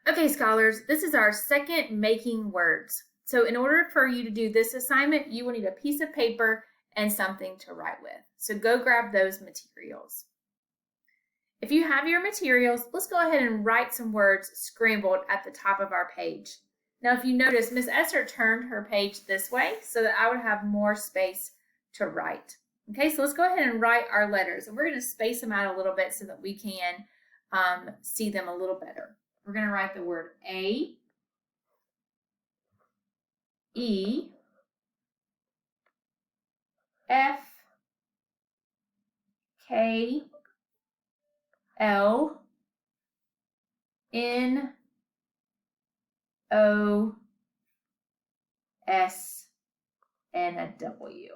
Okay, scholars, this is our second making words. So in order for you to do this assignment, you will need a piece of paper and something to write with. So go grab those materials. If you have your materials, let's go ahead and write some words scrambled at the top of our page. Now, if you notice, Miss Esther turned her page this way so that I would have more space to write. Okay, so let's go ahead and write our letters, and we're going to space them out a little bit so that we can see them a little better. We're going to write the word A, E, F, K, L, N, O, S, and a W.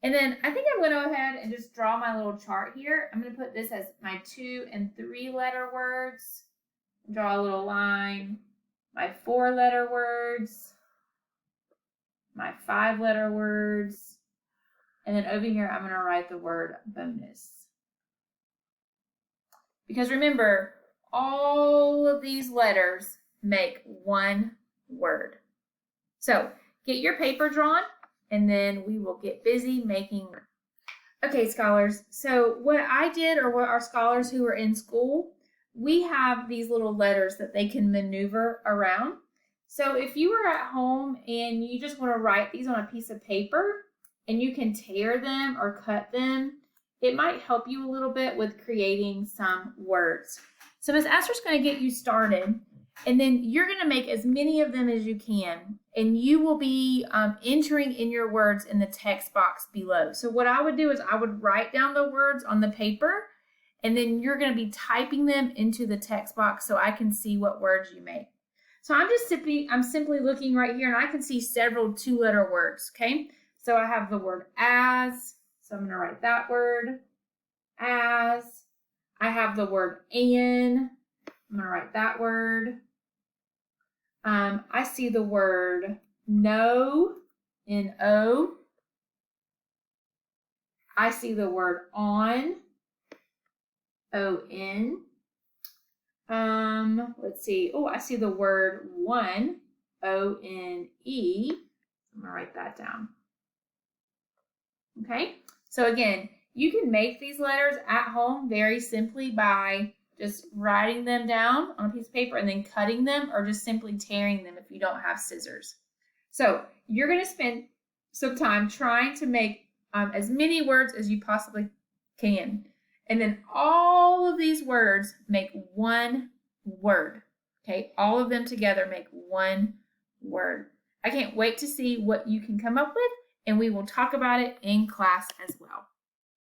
And then I think I'm going to go ahead and just draw my little chart here. I'm going to put this as my 2 and 3 letter words. Draw a little line. My 4 letter words. My 5 letter words. And then over here, I'm going to write the word bonus. Because remember, all of these letters make one word. So get your paper drawn, and then we will get busy making. Okay, scholars, so what I did, or what our scholars who are in school, we have these little letters that they can maneuver around. So if you are at home and you just want to write these on a piece of paper, and you can tear them or cut them, it might help you a little bit with creating some words. So Ms. Esther's going to get you started, and then you're going to make as many of them as you can, and you will be entering in your words in the text box below. So what I would do is I would write down the words on the paper, and then you're going to be typing them into the text box so I can see what words you make. So I'm simply looking right here, and I can see several 2-letter words, okay? So I have the word as, so I'm going to write that word, as. I have the word and, I'm going to write that word. I see the word no, N-O. I see the word on, O-N. Let's see. Oh, I see the word one, O-N-E. I'm going to write that down. Okay, so again, you can make these letters at home very simply by just writing them down on a piece of paper and then cutting them, or just simply tearing them if you don't have scissors. So you're going to spend some time trying to make as many words as you possibly can. And then all of these words make one word. Okay, all of them together make one word. I can't wait to see what you can come up with, and we will talk about it in class as well.